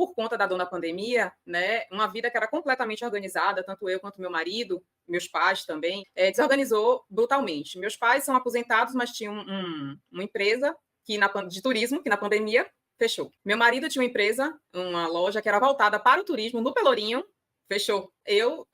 por conta da dona pandemia, né, uma vida que era completamente organizada, tanto eu quanto meu marido, meus pais também, desorganizou brutalmente. Meus pais são aposentados, mas tinham uma empresa de turismo que na pandemia fechou. Meu marido tinha uma empresa, uma loja que era voltada para o turismo no Pelourinho, fechou. Eu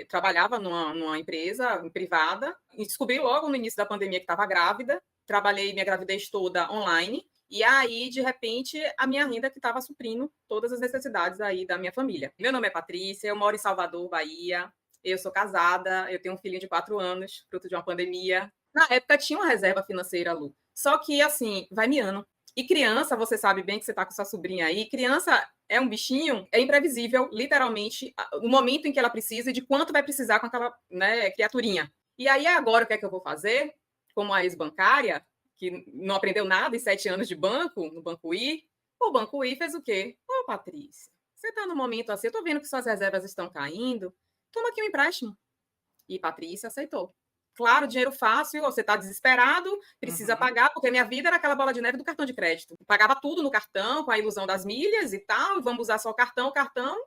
trabalhava numa empresa privada e descobri logo no início da pandemia que estava grávida. Trabalhei minha gravidez toda online. E aí, de repente, a minha renda que estava suprindo todas as necessidades aí da minha família. Meu nome é Patrícia, eu moro em Salvador, Bahia. Eu sou casada, eu tenho um filhinho de 4 anos, fruto de uma pandemia. Na época tinha uma reserva financeira, Lu. Só que, assim, vai miando. E criança, você sabe bem que você está com sua sobrinha aí, criança é um bichinho, é imprevisível, literalmente, o momento em que ela precisa e de quanto vai precisar com aquela, né, criaturinha. E aí, agora, o que é que eu vou fazer? Como a ex-bancária, que não aprendeu nada em 7 anos de banco, no Banco I, o Banco I fez o quê? Ô, Patrícia, você está no momento assim, eu estou vendo que suas reservas estão caindo, toma aqui um empréstimo. E Patrícia aceitou. Claro, dinheiro fácil, você está desesperado, precisa pagar, porque minha vida era aquela bola de neve do cartão de crédito. Pagava tudo no cartão, com a ilusão das milhas e tal, vamos usar só o cartão,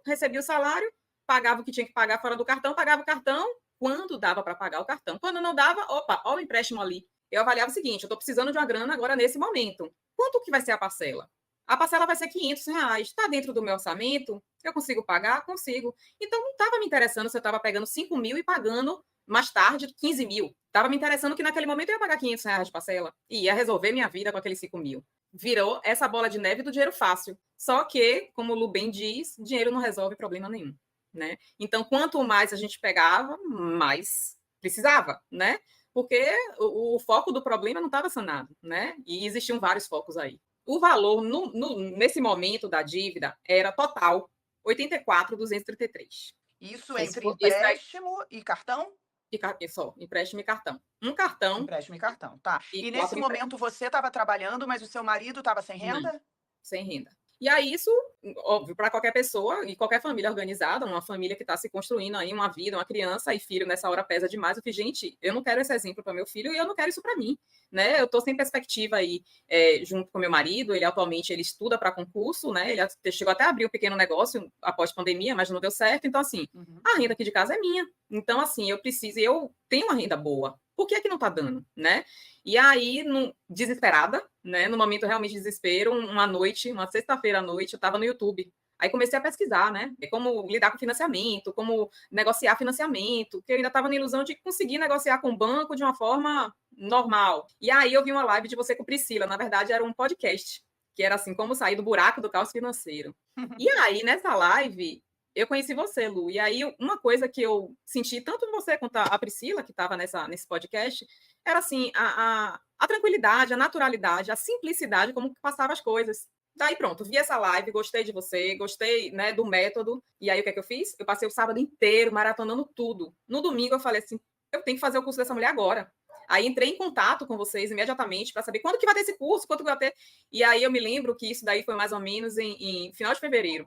recebia o salário, pagava o que tinha que pagar fora do cartão, pagava o cartão, quando dava para pagar o cartão. Quando não dava, opa, olha o empréstimo ali. Eu avaliava o seguinte, eu estou precisando de uma grana agora nesse momento. Quanto que vai ser a parcela? A parcela vai ser R$ 500. Está dentro do meu orçamento? Eu consigo pagar? Consigo. Então, não estava me interessando se eu estava pegando 5 mil e pagando mais tarde 15 mil. Estava me interessando que naquele momento eu ia pagar R$ 500 de parcela e ia resolver minha vida com aqueles 5 mil. Virou essa bola de neve do dinheiro fácil. Só que, como o Lu bem diz, dinheiro não resolve problema nenhum, né? Então, quanto mais a gente pegava, mais precisava, né? Porque o foco do problema não estava sanado, né? E existiam vários focos aí. O valor, nesse momento da dívida, era total 84.233. Isso entre empréstimo e cartão? Só, empréstimo e cartão. Um cartão Empréstimo e cartão, tá. e E 4 nesse momento empréstimos. você estava trabalhando, mas o seu marido estava sem Não, renda? sem renda. E aí, isso, óbvio, para qualquer pessoa e qualquer família organizada, uma família que está se construindo aí, uma vida, uma criança e filho nessa hora pesa demais. Eu falei, gente, eu não quero esse exemplo para meu filho e eu não quero isso para mim, né? Eu estou sem perspectiva aí, junto com meu marido, ele atualmente ele estuda para concurso, né? Ele chegou até a abrir um pequeno negócio após pandemia, mas não deu certo. Então, assim, a renda aqui de casa é minha. Então, assim, eu tenho uma renda boa. Por que é que não está dando, né? E aí, desesperada, né? No momento realmente de desespero, uma noite, uma sexta-feira à noite, eu estava no YouTube. Aí comecei a pesquisar, né? Como lidar com financiamento, como negociar financiamento, que eu ainda estava na ilusão de conseguir negociar com o banco de uma forma normal. E aí eu vi uma live de você com Priscila, na verdade era um podcast, que era assim, como sair do buraco do caos financeiro. E aí, nessa live, eu conheci você, Lu. E aí, uma coisa que eu senti, tanto você quanto a Priscila, que estava nesse podcast, era assim, a tranquilidade, a naturalidade, a simplicidade, como que passava as coisas. Daí pronto, vi essa live, gostei de você, gostei, né, do método. E aí o que é que eu fiz? Eu passei o sábado inteiro maratonando tudo. No domingo eu falei assim, eu tenho que fazer o curso dessa mulher agora. Aí entrei em contato com vocês imediatamente para saber quando que vai ter esse curso, quanto que vai ter. E aí eu me lembro que isso daí foi mais ou menos em final de fevereiro.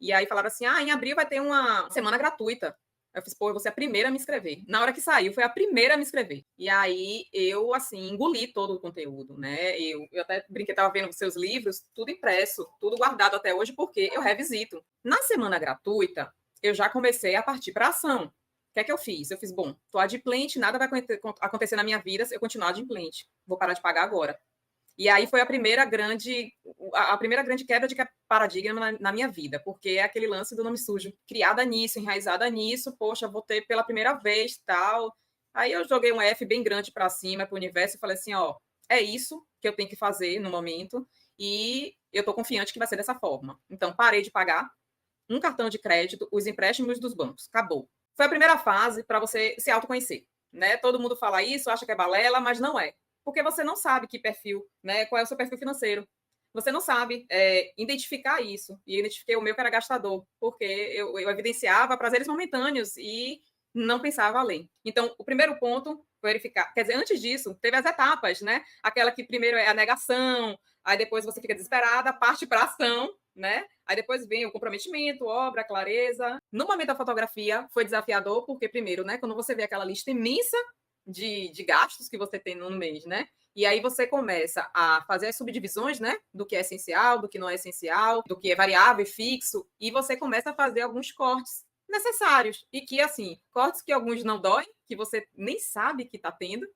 E aí falaram assim, em abril vai ter uma semana gratuita. Eu fiz, pô, eu vou ser a primeira a me inscrever. Na hora que saiu, foi a primeira a me inscrever. E aí eu, assim, engoli todo o conteúdo, né? Eu até brinquei, estava vendo seus livros, tudo impresso, tudo guardado até hoje, porque eu revisito. Na semana gratuita, eu já comecei a partir para ação. O que é que eu fiz? Eu fiz, bom, tô adimplente, nada vai acontecer na minha vida se eu continuar adimplente. Vou parar de pagar agora. E aí foi a primeira grande quebra de paradigma na minha vida, porque é aquele lance do nome sujo. Criada nisso, enraizada nisso, poxa, vou ter pela primeira vez, tal. Aí eu joguei um F bem grande para cima, para o universo, e falei assim, ó, é isso que eu tenho que fazer no momento, e eu tô confiante que vai ser dessa forma. Então, parei de pagar um cartão de crédito, os empréstimos dos bancos. Acabou. Foi a primeira fase para você se autoconhecer, né? Todo mundo fala isso, acha que é balela, mas não é. Porque você não sabe que perfil, né? Qual é o seu perfil financeiro. Você não sabe identificar isso. E eu identifiquei o meu que era gastador, porque eu evidenciava prazeres momentâneos e não pensava além. Então, o primeiro ponto, verificar. Quer dizer, antes disso, teve as etapas, né? Aquela que primeiro é a negação, aí depois você fica desesperada, parte para ação, né? Aí depois vem o comprometimento, obra, clareza. No momento da fotografia, foi desafiador, porque primeiro, né? Quando você vê aquela lista imensa de gastos que você tem no mês, né? E aí você começa a fazer as subdivisões, né? Do que é essencial, do que não é essencial, do que é variável e fixo, e você começa a fazer alguns cortes necessários. E que, assim, cortes que alguns não doem, que você nem sabe que está tendo,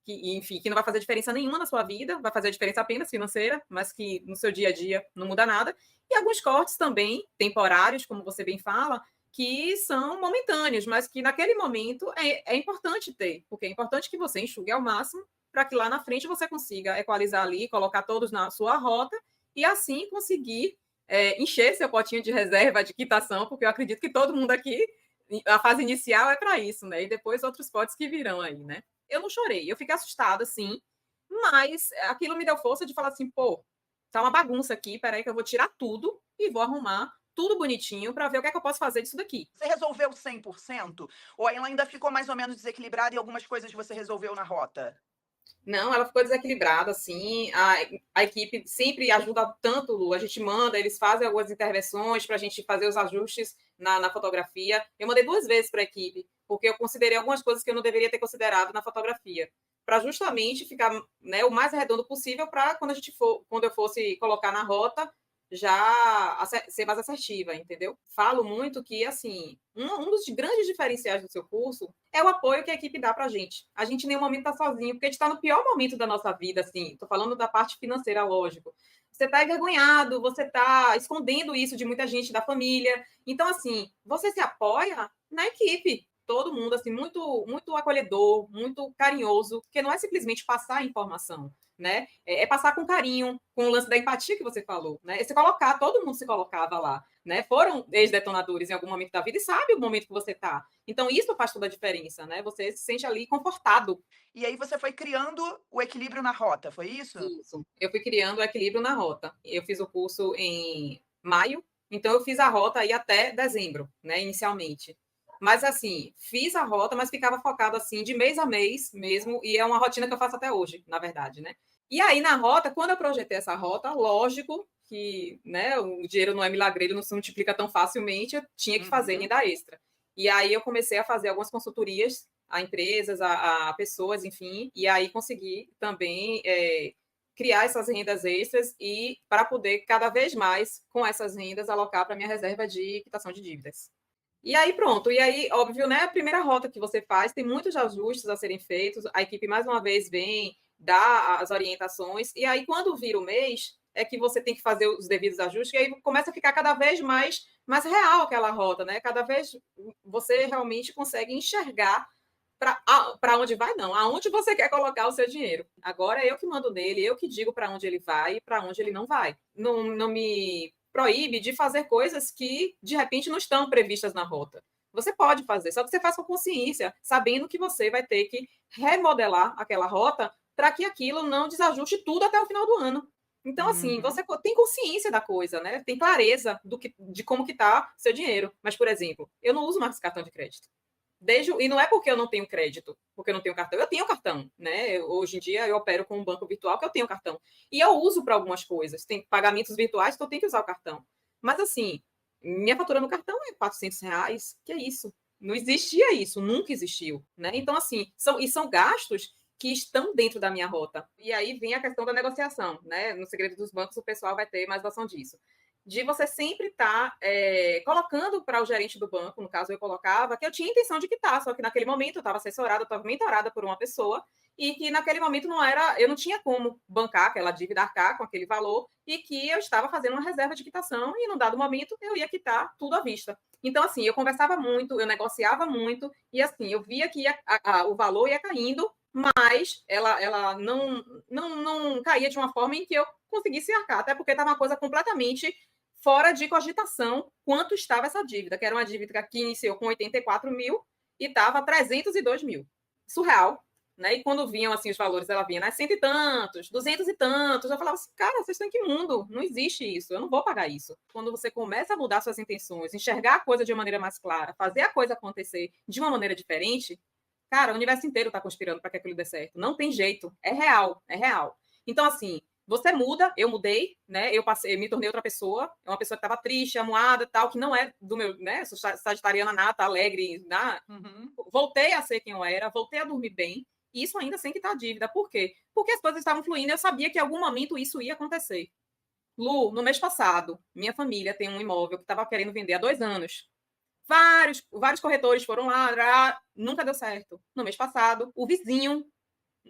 que, enfim, que não vai fazer diferença nenhuma na sua vida, vai fazer diferença apenas financeira, mas que no seu dia a dia não muda nada. E alguns cortes também, temporários, como você bem fala, que são momentâneos, mas que naquele momento é importante ter, porque é importante que você enxugue ao máximo para que lá na frente você consiga equalizar ali, colocar todos na sua rota e assim conseguir encher seu potinho de reserva de quitação, porque eu acredito que todo mundo aqui, a fase inicial é para isso, né? E depois outros potes que virão aí, né? Eu não chorei, eu fiquei assustada, sim, mas aquilo me deu força de falar assim, pô, tá uma bagunça aqui, peraí que eu vou tirar tudo e vou arrumar tudo bonitinho para ver o que é que eu posso fazer disso daqui. Você resolveu 100%? Ou ela ainda ficou mais ou menos desequilibrada e algumas coisas você resolveu na rota? Não, ela ficou desequilibrada, assim. A equipe sempre ajuda tanto, Lu. A gente manda, eles fazem algumas intervenções para a gente fazer os ajustes na fotografia. Eu mandei 2 vezes para a equipe, porque eu considerei algumas coisas que eu não deveria ter considerado na fotografia. Para justamente ficar, né, o mais redondo possível para quando eu fosse colocar na rota, já ser mais assertiva, entendeu? Falo muito que, assim, um dos grandes diferenciais do seu curso é o apoio que a equipe dá para a gente. A gente em nenhum momento está sozinho, porque a gente está no pior momento da nossa vida, assim. Estou falando da parte financeira, lógico. Você está envergonhado, você está escondendo isso de muita gente da família. Então, assim, você se apoia na equipe. Todo mundo, assim, muito, muito acolhedor, muito carinhoso, porque não é simplesmente passar a informação, né? É passar com carinho, com o lance da empatia que você falou, né? É se colocar, todo mundo se colocava lá, né? Foram ex-detonadores em algum momento da vida e sabe o momento que você está. Então, isso faz toda a diferença, né? Você se sente ali confortado. E aí você foi criando o equilíbrio na rota, foi isso? Isso. Eu fui criando o equilíbrio na rota. Eu fiz o curso em maio, então eu fiz a rota aí até dezembro, né, inicialmente. Mas assim, fiz a rota, mas ficava focado assim de mês a mês mesmo, e é uma rotina que eu faço até hoje, na verdade, né? E aí na rota, quando eu projetei essa rota, lógico que, né, o dinheiro não é milagreiro, não se multiplica tão facilmente, eu tinha que fazer renda extra. E aí eu comecei a fazer algumas consultorias a empresas, a pessoas, enfim, e aí consegui também criar essas rendas extras e para poder cada vez mais com essas rendas alocar para minha reserva de quitação de dívidas. E aí pronto, e aí óbvio, né, a primeira rota que você faz tem muitos ajustes a serem feitos, a equipe mais uma vez vem dá as orientações e aí quando vira o mês é que você tem que fazer os devidos ajustes e aí começa a ficar cada vez mais real aquela rota, né? Cada vez você realmente consegue enxergar para onde vai, não. Aonde você quer colocar o seu dinheiro. Agora é eu que mando nele, eu que digo para onde ele vai e para onde ele não vai. Não me proíbe de fazer coisas que, de repente, não estão previstas na rota. Você pode fazer, só que você faz com consciência, sabendo que você vai ter que remodelar aquela rota para que aquilo não desajuste tudo até o final do ano. Então, assim, você tem consciência da coisa, né? Tem clareza de como que está seu dinheiro. Mas, por exemplo, eu não uso mais cartão de crédito. E não é porque eu não tenho crédito, porque eu não tenho cartão. Eu tenho cartão, né? Hoje em dia eu opero com um banco virtual que eu tenho cartão. E eu uso para algumas coisas. Tem pagamentos virtuais, então eu tenho que usar o cartão. Mas assim, minha fatura no cartão é R$ 400. Que é isso? Não existia isso, nunca existiu, né? Então, assim, são gastos que estão dentro da minha rota. E aí vem a questão da negociação, né? No segredo dos bancos, o pessoal vai ter mais noção disso de você sempre estar colocando para o gerente do banco, no caso eu colocava, que eu tinha intenção de quitar, só que naquele momento eu estava assessorada, eu estava mentorada por uma pessoa, e que naquele momento eu não tinha como bancar aquela dívida, arcar com aquele valor, e que eu estava fazendo uma reserva de quitação, e num dado momento eu ia quitar tudo à vista. Então, assim, eu conversava muito, eu negociava muito, e assim, eu via que o valor ia caindo, mas ela não caía de uma forma em que eu conseguisse arcar, até porque estava uma coisa completamente fora de cogitação quanto estava essa dívida, que era uma dívida que iniciou com 84 mil e estava 302 mil. Surreal. Né? E quando vinham assim os valores, ela vinha, né? 100 e tantos, 200 e tantos. Eu falava assim, cara, vocês estão em que mundo? Não existe isso, eu não vou pagar isso. Quando você começa a mudar suas intenções, enxergar a coisa de uma maneira mais clara, fazer a coisa acontecer de uma maneira diferente, cara, o universo inteiro está conspirando para que aquilo dê certo. Não tem jeito, é real, é real. Então, assim, você muda, eu mudei, né? Eu me tornei outra pessoa, é uma pessoa que estava triste, amuada, tal, que não é do meu, né? Sou sagitariana nata, alegre, voltei a ser quem eu era, voltei a dormir bem. Isso ainda sem quitar a dívida. Por quê? Porque as coisas estavam fluindo e eu sabia que em algum momento isso ia acontecer. Lu, no mês passado, minha família tem um imóvel que estava querendo vender há 2 anos. Vários corretores foram lá, nunca deu certo. No mês passado, o vizinho,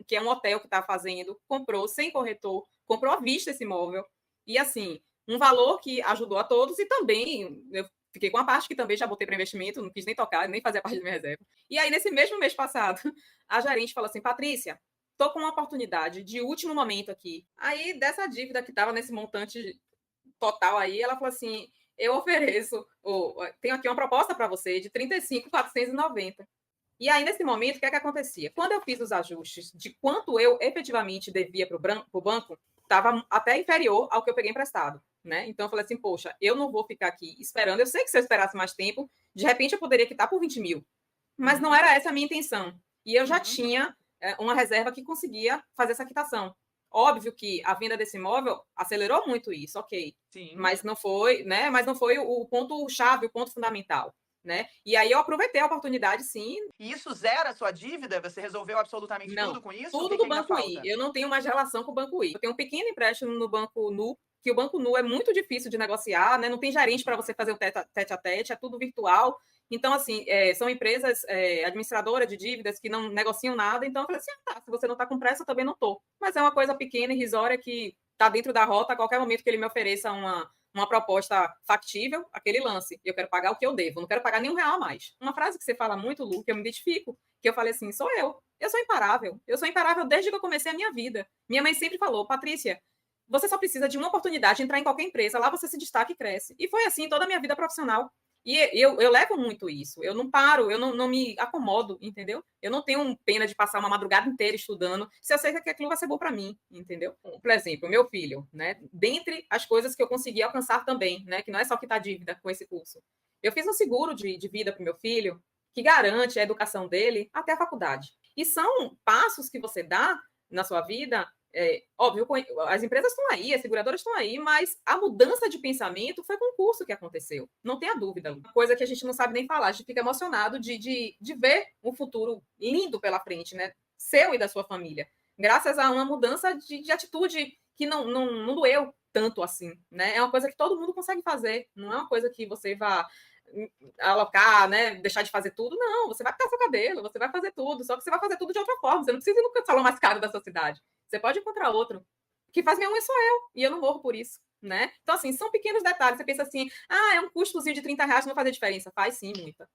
que é um hotel que está fazendo, comprou sem corretor, comprou à vista esse imóvel. E assim, um valor que ajudou a todos e também eu fiquei com a parte que também já botei para investimento, não quis nem tocar, nem fazer a parte da minha reserva. E aí, nesse mesmo mês passado, a gerente falou assim: Patrícia, tô com uma oportunidade de último momento aqui. Aí, dessa dívida que estava nesse montante total aí, ela falou assim: eu ofereço, tenho aqui uma proposta para você de 35.490. E aí, nesse momento, o que é que acontecia? Quando eu fiz os ajustes de quanto eu efetivamente devia para o banco, estava até inferior ao que eu peguei emprestado. Né? Então, eu falei assim, poxa, eu não vou ficar aqui esperando. Eu sei que se eu esperasse mais tempo, de repente eu poderia quitar por 20 mil. Mas não era essa a minha intenção. E eu já tinha uma reserva que conseguia fazer essa quitação. Óbvio que a venda desse imóvel acelerou muito isso, ok. Sim. Mas não foi, né? Mas não foi o ponto-chave, o ponto fundamental. Né? E aí eu aproveitei a oportunidade, sim. E isso zera a sua dívida? Você resolveu absolutamente Não, tudo com isso? tudo O que do que ainda Banco I. falta? Eu não tenho mais relação com o Banco I. Eu tenho um pequeno empréstimo no Banco Nu, que o Banco Nu é muito difícil de negociar, né? Não tem gerente para você fazer o tete a tete, é tudo virtual. Então, assim, são empresas administradoras de dívidas que não negociam nada. Então, eu falei assim, tá, se você não está com pressa, eu também não estou. Mas é uma coisa pequena, irrisória, que está dentro da rota. A qualquer momento que ele me ofereça uma proposta factível, aquele lance. Eu quero pagar o que eu devo, não quero pagar nenhum real a mais. Uma frase que você fala muito, Lu, que eu me identifico, que eu falei assim, sou eu. Eu sou imparável. Eu sou imparável desde que eu comecei a minha vida. Minha mãe sempre falou, Patrícia, você só precisa de uma oportunidade de entrar em qualquer empresa, lá você se destaca e cresce. E foi assim toda a minha vida profissional. E eu levo muito isso. Eu não paro, eu não me acomodo, entendeu? Eu não tenho pena de passar uma madrugada inteira estudando, se eu sei que aquilo vai ser bom para mim, entendeu? Por exemplo, meu filho, né? Dentre as coisas que eu consegui alcançar também, né? Que não é só quitar dívida com esse curso. Eu fiz um seguro de vida para o meu filho que garante a educação dele até a faculdade. E são passos que você dá na sua vida. Óbvio, as empresas estão aí, as seguradoras estão aí, mas a mudança de pensamento foi com o curso que aconteceu. Não tenha dúvida. Uma coisa que a gente não sabe nem falar, a gente fica emocionado de ver um futuro lindo pela frente, né? Seu e da sua família. Graças a uma mudança de atitude que não doeu tanto assim, né? É uma coisa que todo mundo consegue fazer. Não é uma coisa que você vá alocar, né, deixar de fazer tudo. Não, você vai pintar seu cabelo, você vai fazer tudo, só que você vai fazer tudo de outra forma. Você não precisa ir no salão mais caro da sua cidade. Você pode encontrar outro. Que faz minha unha sou eu, e eu não morro por isso, né? Então, assim, são pequenos detalhes. Você pensa assim, é um custozinho de 30 reais, não vai fazer diferença. Faz sim, muita.